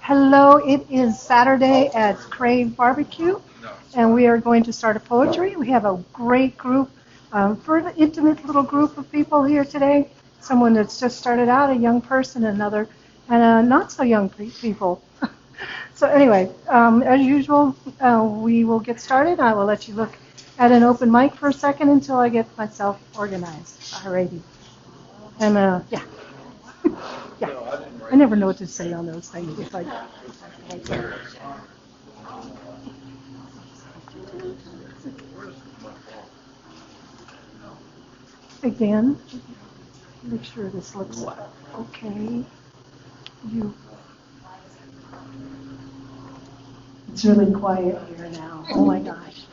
Hello, it is Saturday at Crave Barbecue, and we are going to start a poetry. We have a great group, very intimate little group of people here today. Someone that's just started out, a young person, another, and not so young people. So anyway, as usual, we will get started. I will let you look at an open mic for a second until I get myself organized. Alrighty. And yeah. Yeah. I never know what to say on those things. It's like, again, make sure this looks okay. It's really quiet here now. Oh my gosh.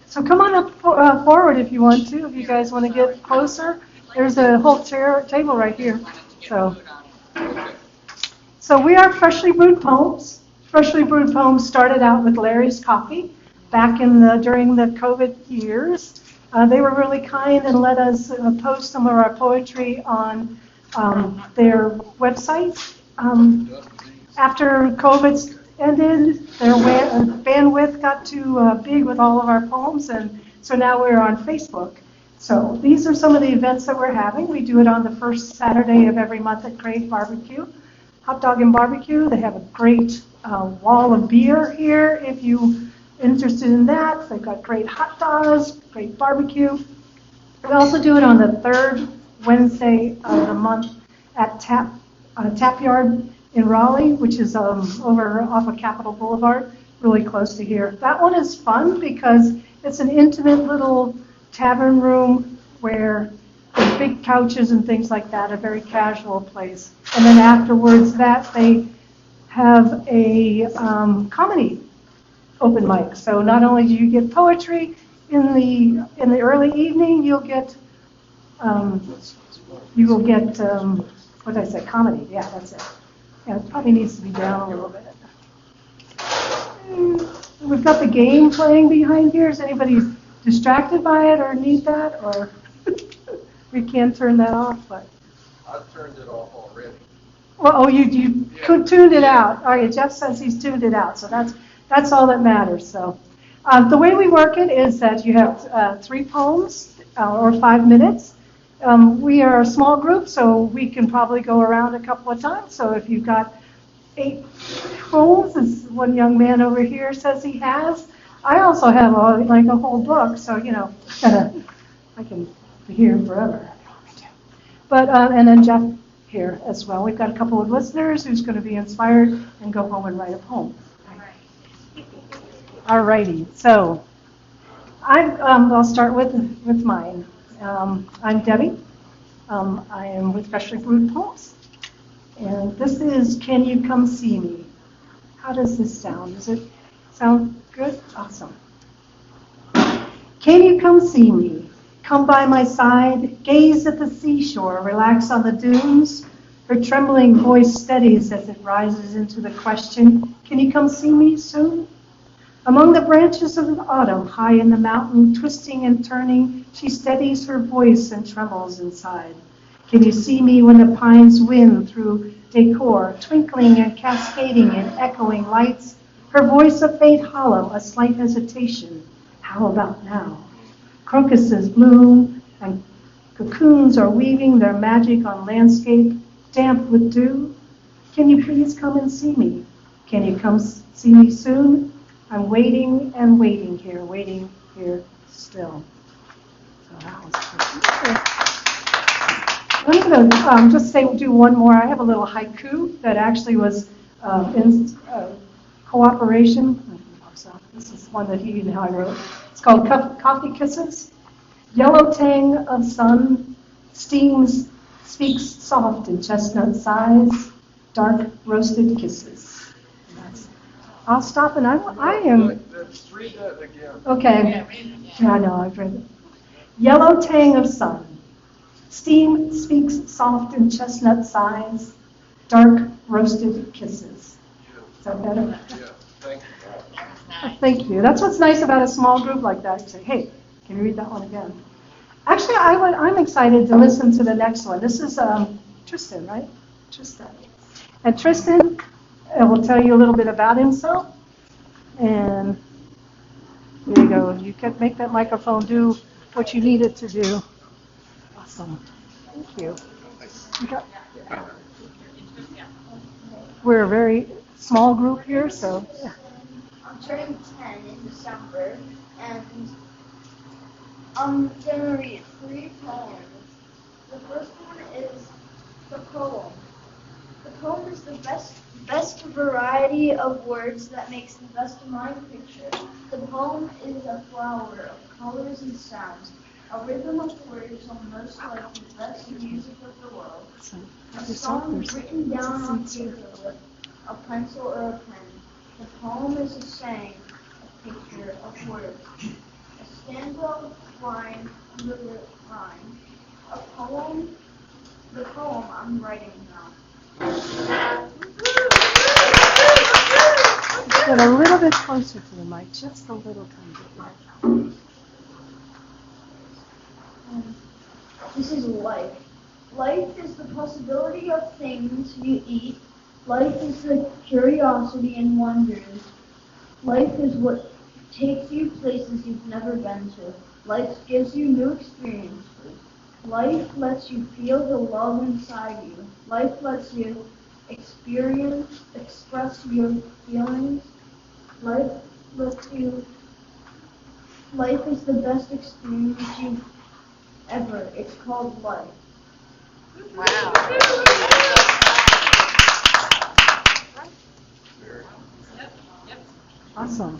So come on up forward if you want to. If you guys want to get closer, there's a whole table right here. So we are Freshly Brewed Poems. Freshly Brewed Poems started out with Larry's Coffee back during the COVID years. They were really kind and let us post some of our poetry on their website. After COVID ended, their bandwidth got too big with all of our poems, and so now we're on Facebook. So these are some of the events that we're having. We do it on the first Saturday of every month at Crave Barbecue. Hot Dog and Barbecue. They have a great wall of beer here if you're interested in that. They've got great hot dogs, great barbecue. We also do it on the third Wednesday of the month at Tap Yard in Raleigh, which is over off of Capitol Boulevard, really close to here. That one is fun because it's an intimate little tavern room where there's big couches and things like that, a very casual place. And then afterwards that, they have a comedy open mic. So not only do you get poetry in the early evening, you will get what did I say? Comedy. Yeah, that's it. Yeah, it probably needs to be down a little bit. We've got the game playing behind here. Is anybody distracted by it or need that? Or we can turn that off, but I've turned it off already. Well, you tuned it out. All right, Jeff says he's tuned it out, so that's all that matters. So the way we work it is that you have 3 poems or 5 minutes. We are a small group, so we can probably go around a couple of times. So if you've got 8 poems, as one young man over here says he has, I also have a whole book. So I can be here forever. But and then Jeff here as well. We've got a couple of listeners who's going to be inspired and go home and write a poem. All righty. So I'll start with mine. I'm Debbie. I am with Freshly Brewed Poems. And this is Can You Come See Me? How does this sound? Does it sound good? Awesome. Can you come see me? Come by my side, gaze at the seashore, relax on the dunes. Her trembling voice steadies as it rises into the question, can you come see me soon? Among the branches of autumn, high in the mountain, twisting and turning, she steadies her voice and trembles inside. Can you see me when the pines win through decor, twinkling and cascading in echoing lights? Her voice a faint hollow, a slight hesitation. How about now? Crocuses bloom and cocoons are weaving their magic on landscape damp with dew. Can you please come and see me? Can you come see me soon? I'm waiting and waiting here still. So that was pretty good. I'm going to just do one more. I have a little haiku that actually was in cooperation. This is one that he and I wrote. It's called Coffee Kisses. Yellow tang of sun, steams, speaks soft in chestnut sighs, dark roasted kisses. I'll stop and I am. Let's read that again. Okay. Yeah, I know, I've read it. Yellow tang of sun, steam speaks soft in chestnut sighs, dark roasted kisses. Is that better? Yeah, thank you. Thank you. That's what's nice about a small group like that. You say, hey, can you read that one again? Actually, I'm excited to listen to the next one. This is Tristan, right? Tristan. And Tristan, It will tell you a little bit about himself. And there you go. You can make that microphone do what you need it to do. Awesome. Thank you. Okay. We're a very small group here, so. I'm turning 10 in December, and I'm gonna read 3 poems. The first one is the poem. The poem is the best variety of words that makes the best mind picture. The poem is a flower of colors and sounds, a rhythm of words almost like the best music of the world. A song written down on paper with a pencil or a pen. The poem is a saying, a picture of words. A stanza, line, rhyme. A poem, the poem I'm writing now. Get a little bit closer to the mic, just a little tiny bit. This is life. Life is the possibility of things you eat. Life is the curiosity and wonders. Life is what takes you places you've never been to. Life gives you new experiences. Life lets you feel the love inside you. Life lets you express your feelings. Life is the best experience you've ever. It's called life. Wow. Awesome.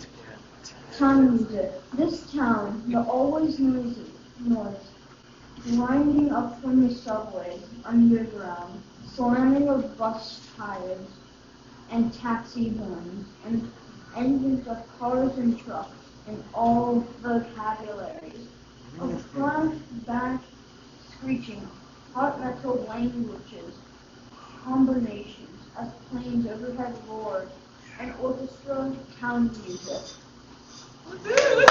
Town music. This town, the always noise, grinding up from the subways, underground, slamming of bus tires, and taxi horns, and engines of cars and trucks, and all vocabularies. A flashback screeching, hot metal languages, combinations, as planes overhead roared, and orchestra town music.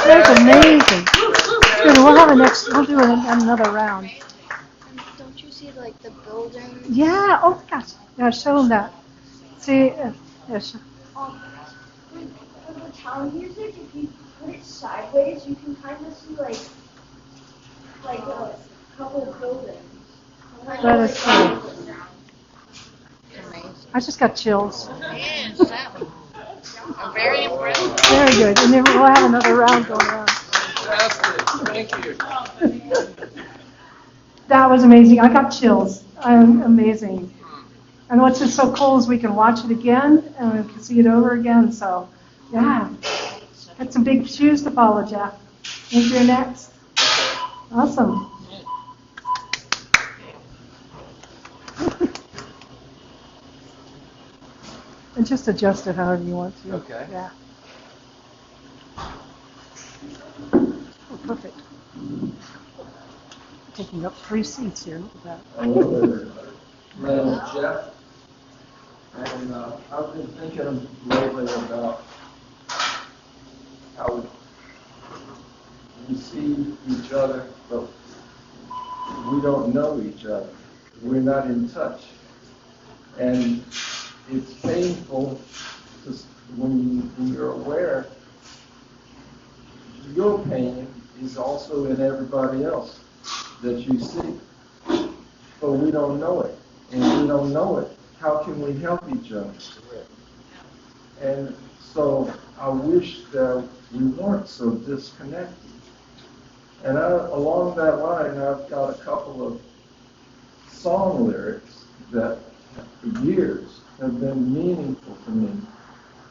That's amazing. Good. We'll do another round. And don't you see like the buildings? Yeah. Oh my gosh. Yeah, show them that. See. Yes. For the town music, if you put it sideways, you can kind of see like a couple of buildings. That is cool. I just got chills. Yes, I'm very impressed. Very good. And then we'll have another round going around. Fantastic. Thank you. That was amazing. I got chills. Amazing. And what's just so cool is we can watch it again and we can see it over again. So, yeah. Got some big shoes to follow, Jeff. I think you're next. Awesome. And just adjust it however you want to. Okay. Yeah. Oh, perfect. Taking up 3 seats here. Look at that. Hello there. My name is Jeff, and I've been thinking lately about how we see each other, but we don't know each other. We're not in touch. And it's painful to, when you're aware your pain is also in everybody else that you see, but we don't know it. And we don't know it. How can we help each other? And so I wish that we weren't so disconnected. And along that line, I've got a couple of song lyrics that for years have been meaningful to me,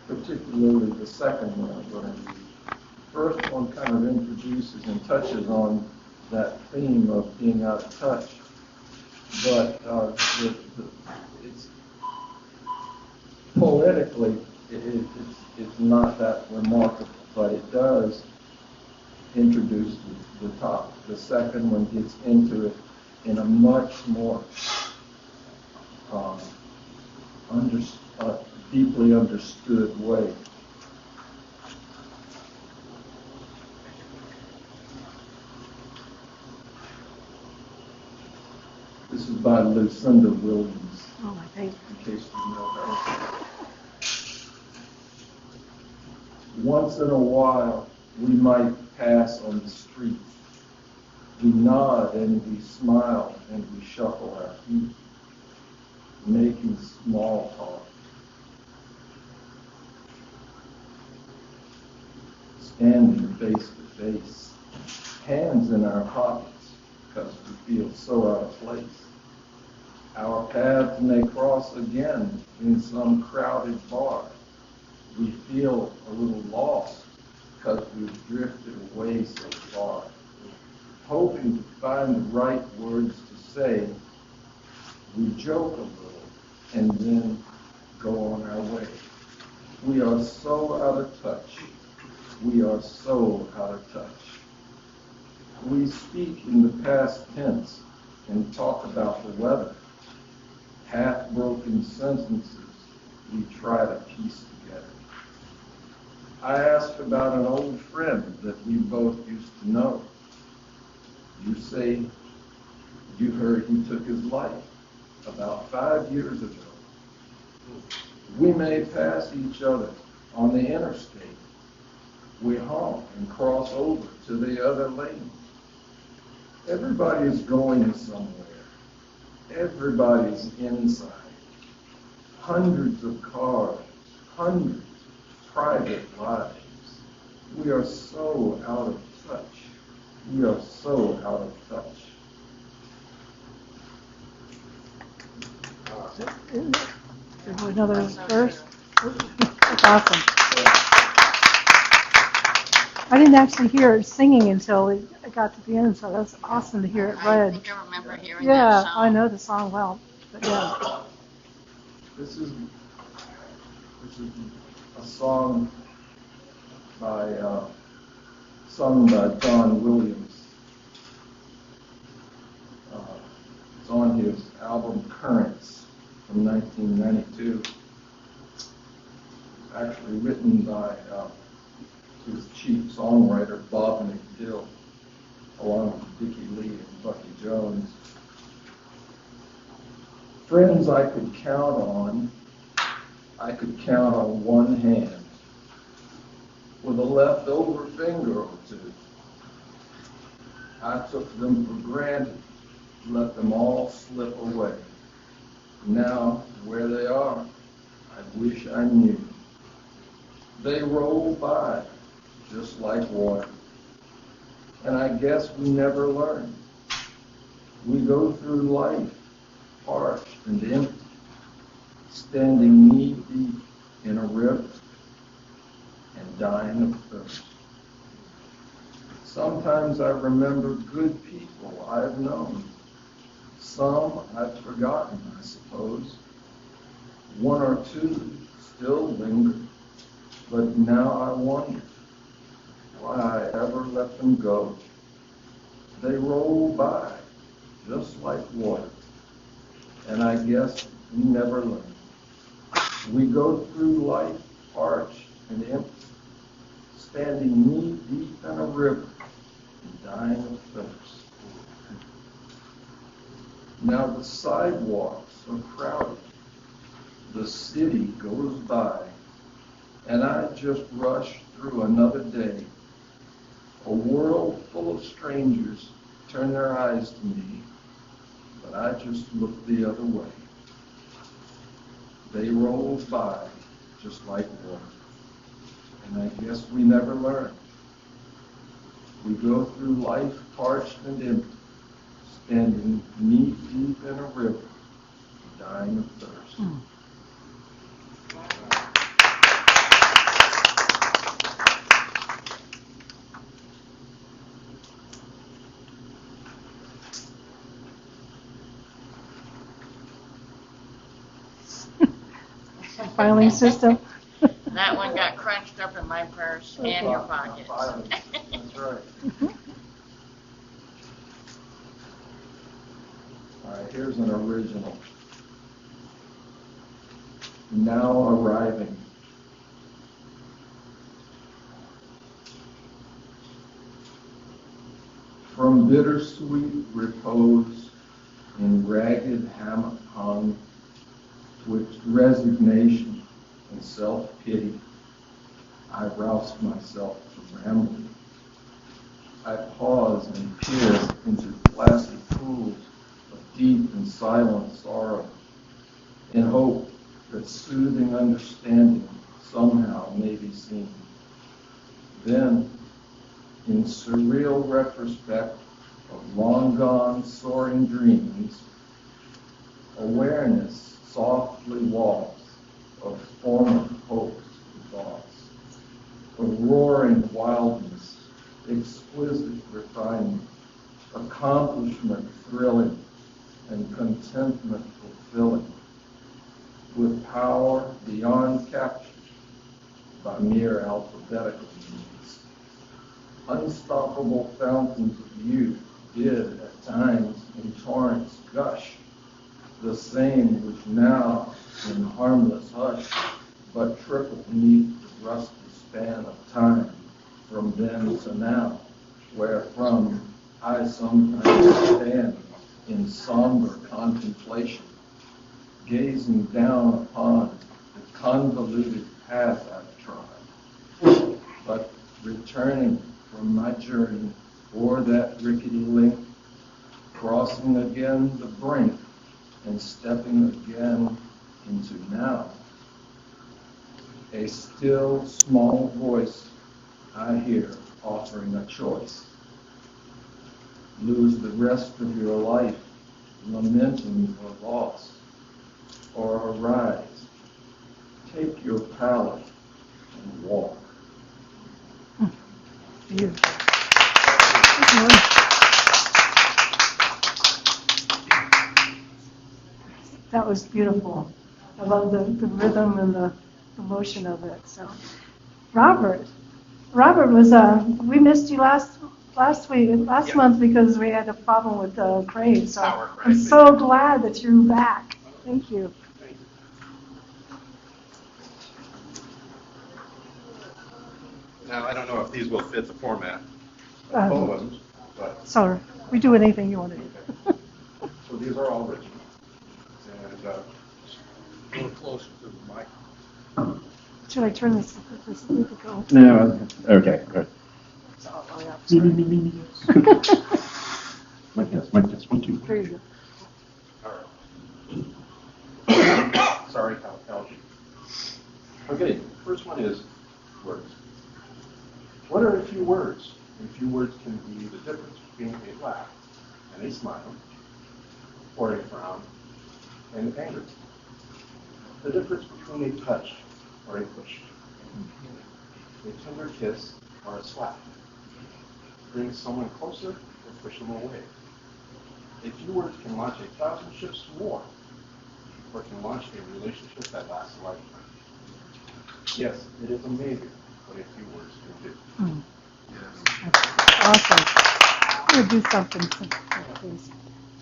particularly the second one I'm going to read. The first one kind of introduces and touches on that theme of being out of touch, but it's poetically, it's not that remarkable, but it does introduce the top. The second one gets into it in a much more deeply understood way. This is by Lucinda Williams, Oh, my baby. in case you know her. Once in a while, we might pass on the street. We nod and we smile and we shuffle our feet, making small talk. Standing face to face, hands in our pockets because we feel so out of place. Our paths may cross again in some crowded bar. We feel a little lost because we've drifted away so far, hoping to find the right words to say. We joke a little and then go on our way. We are so out of touch. We are so out of touch. We speak in the past tense and talk about the weather. Half-broken sentences we try to piece together. I ask about an old friend that we both used to know. You say you heard he took his life about 5 years ago. We may pass each other on the interstate. We honk and cross over to the other lane. Everybody's going somewhere. Everybody's inside. Hundreds of cars, hundreds of private lives. We are so out of touch. We are so out of touch. Another verse? That's awesome. I didn't actually hear it singing until it got to the end, so that's awesome to hear it I read. think I remember hearing Yeah, that song. I know the song well. But yeah. This is a song sung by John Williams. It's on his album Currents from 1992. Actually written by his chief songwriter, Bob McDill, along with Dickie Lee and Bucky Jones. Friends I could count on one hand, with a leftover finger or two. I took them for granted, let them all slip away. Now, where they are, I wish I knew. They roll by, just like water. And I guess we never learn. We go through life, parched and empty, standing knee-deep in a river and dying of thirst. Sometimes I remember good people I've known. Some I've forgotten, I suppose. One or two still linger, but now I wonder why I ever let them go. They roll by, just like water, and I guess we never learn. We go through life parched and empty, standing knee-deep in a river and dying of thirst. Now the sidewalks are crowded. The city goes by, and I just rush through another day. A world full of strangers turn their eyes to me, but I just look the other way. They roll by just like water, and I guess we never learn. We go through life parched and empty, standing knee-deep in a river, dying of thirst. Filing system. That one got crunched up in my purse and your pockets. That's right. All right, here's an original. Now arriving. From bittersweet repose in ragged hammock hung, twixt resignation and self-pity, I roused myself to ramble. I pause and peer into glassy pools of deep and silent sorrow, in hope that soothing understanding somehow may be seen. Then, in surreal retrospect of long-gone soaring dreams, awareness softly walks of former hopes and thoughts, a roaring wildness, exquisite refinement, accomplishment thrilling, and contentment fulfilling, with power beyond capture by mere alphabetical means. Unstoppable fountains of youth did at times in torrents gush, the same which now in harmless hush but trickle beneath the rusty span of time from then to now, wherefrom I sometimes stand in somber contemplation, gazing down upon the convoluted path I've trod, but returning from my journey o'er that rickety link, crossing again the brink and stepping again into now. A still small voice I hear offering a choice. Lose the rest of your life lamenting your loss, or arise, take your pallet and walk. Beautiful. That was beautiful. I love the rhythm and the motion of it. So, Robert was we missed you last month because we had a problem with Crave. So I'm so glad that you're back. Thank you. Now, I don't know if these will fit the format of Uh, poems, but So we do anything you want to do. so these are all written. And a little closer to the mic. Should I turn this need to go? No, okay, good. It's all the way up. Me. Mic test, 1, 2. There you go. All right. Sorry, algae. Okay, first one is words. What are a few words? A few words can be the difference between a laugh and a smile, or a frown and anger. The difference between a touch or a push, a tender kiss or a slap, brings someone closer or push them away. A few words can launch 1,000 ships to war, or can launch a relationship that lasts a lifetime. Yes, it is amazing what a few words can do. Awesome. I'm going to do something please.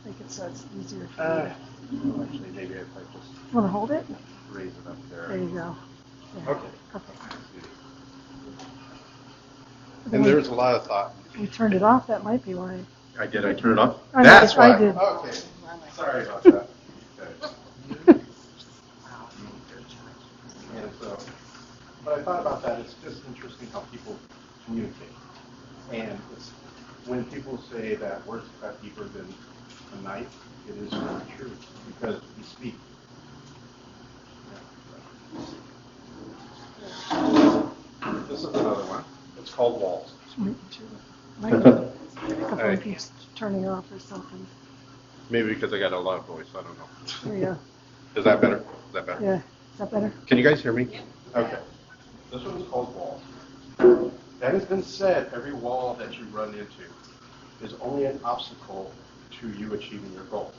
Make it so it's easier for you. Well, actually, maybe if I just You want to hold it? raise it up there. There you go. Yeah. Okay. Perfect. And there's a lot of thought. We turned it off. That might be why. I turn it off? I That's know, I why. did. Okay. Sorry about that. Okay. And so, but I thought about that. It's just interesting how people communicate. And it's, when people say that words cut deeper than a knife, it is not true because we speak. This is another one. It's called walls. Microphone keeps turning off or something. Maybe because I got a loud voice. I don't know. There you go. Is that better? Is that better? Yeah. Is that better? Can you guys hear me? Okay. This one is called walls. That has been said, every wall that you run into is only an obstacle to you achieving your goals.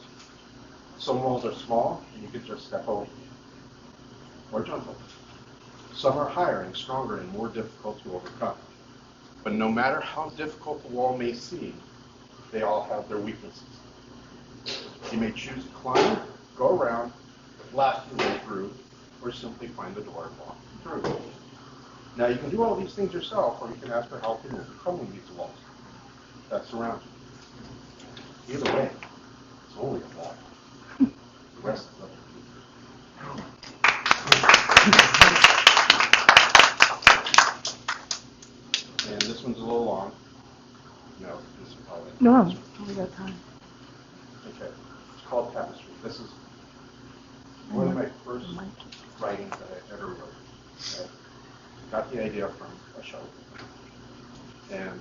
Some walls are small and you can just step over them or jump over. Some are higher and stronger and more difficult to overcome. But no matter how difficult the wall may seem, they all have their weaknesses. You may choose to climb, go around, blast your way through, or simply find the door and walk through. Now you can do all these things yourself, or you can ask for help in overcoming these walls that surround you. Either way, it's only a wall. The rest is up to you. No, we got time. Okay. It's called Tapestry. This is one of my first writings that I ever wrote. I got the idea from a show. And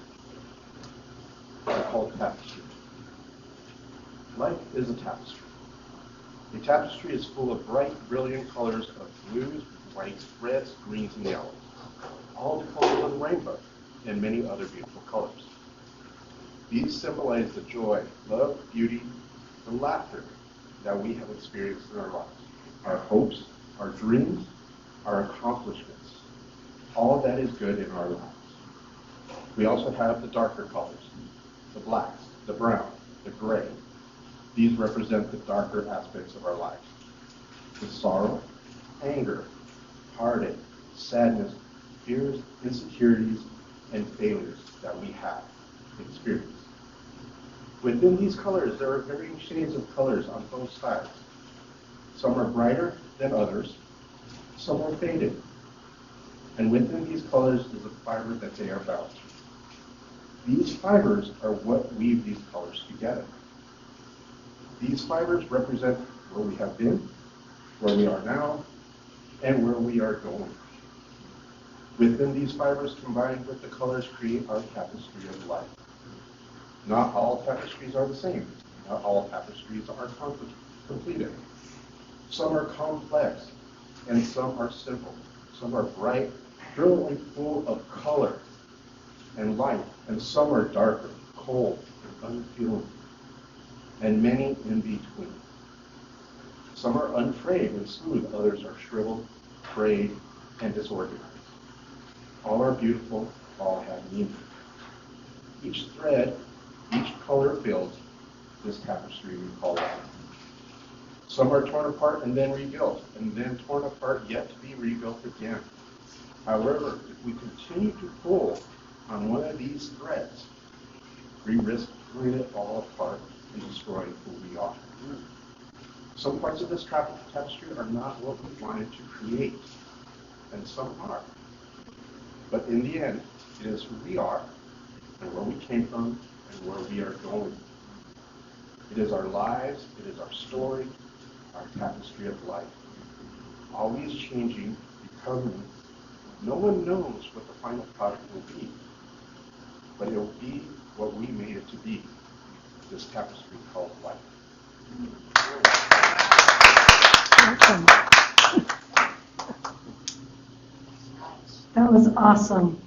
I called Tapestry. Life is a tapestry. A tapestry is full of bright, brilliant colors of blues, whites, reds, greens, and yellows. All the colors of the rainbow and many other beautiful colors. These symbolize the joy, love, beauty, and laughter that we have experienced in our lives. Our hopes, our dreams, our accomplishments. All that is good in our lives. We also have the darker colors, the blacks, the brown, the gray. These represent the darker aspects of our lives. The sorrow, anger, heartache, sadness, fears, insecurities, and failures that we have experienced. Within these colors, there are varying shades of colors on both sides. Some are brighter than others. Some are faded. And within these colors is a fiber that they are bound to. These fibers are what weave these colors together. These fibers represent where we have been, where we are now, and where we are going. Within these fibers combined with the colors create our tapestry of life. Not all tapestries are the same. Not all tapestries are completed. Some are complex, and some are simple. Some are bright, brilliantly full of color and light, and some are darker, cold, and unfeeling, and many in between. Some are unfrayed and smooth, others are shriveled, frayed, and disorganized. All are beautiful, all have meaning. Each thread, each color builds this tapestry we call life. Some are torn apart and then rebuilt, and then torn apart yet to be rebuilt again. However, if we continue to pull on one of these threads, we risk pulling it all apart and destroying who we are. Some parts of this tapestry are not what we wanted to create, and some are. But in the end, it is who we are, and where we came from, and where we are going. It is our lives, it is our story, our tapestry of life. Always changing, becoming. No one knows what the final product will be, but it will be what we made it to be, this tapestry called life. That was awesome.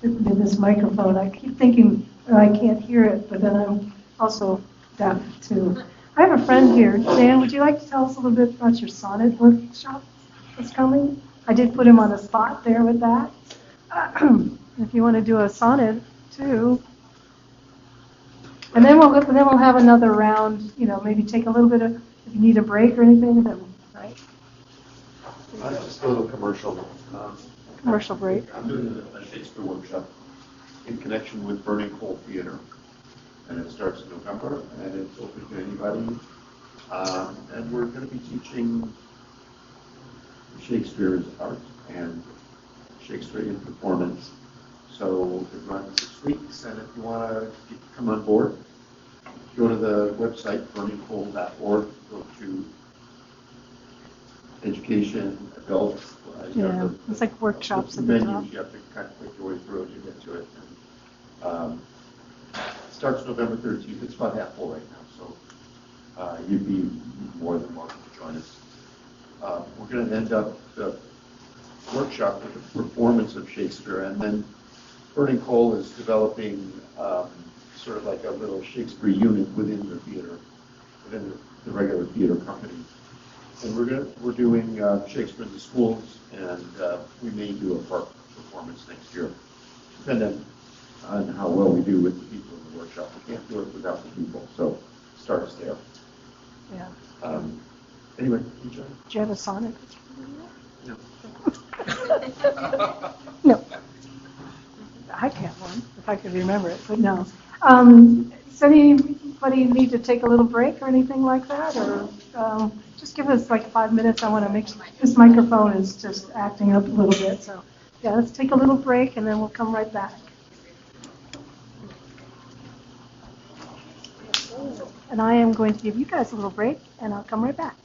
With this microphone, I keep thinking I can't hear it, but then I'm also deaf too. I have a friend here. Dan, would you like to tell us a little bit about your sonnet workshop that's coming? I did put him on the spot there with that. If you want to do a sonnet too. And then we'll have another round, maybe take a little bit of, if you need a break or anything, then, right? Just a little commercial. Commercial break. I'm doing a Shakespeare workshop in connection with Burning Coal Theater. And it starts in November, and it's open to anybody. And we're going to be teaching Shakespeare's art and Shakespearean performance. So it runs 6 weeks, and if you want to come on board, go to the website, burningcoal.org, go to education, adults. Yeah, it's like workshops at the top. You have to kind of click your way through it to get to it. And, it starts November 13th. It's about half full right now, so you'd be more than welcome to join us. We're going to end up the workshop with a performance of Shakespeare, and then Burning Coal is developing sort of like a little Shakespeare unit within the theater, within the regular theater company. And we're doing Shakespeare in the schools, and we may do a park performance next year, depending on how well we do with the people in the workshop. We can't do it without the people, so start us there. Yeah. Anyway, enjoy. Do you have a sonnet? No. No. I have one, if I could remember it, but no. Does anybody need to take a little break or anything like that? Or just give us like 5 minutes. I want to make sure this microphone is just acting up a little bit. So, yeah, let's take a little break, and then we'll come right back. And I am going to give you guys a little break, and I'll come right back.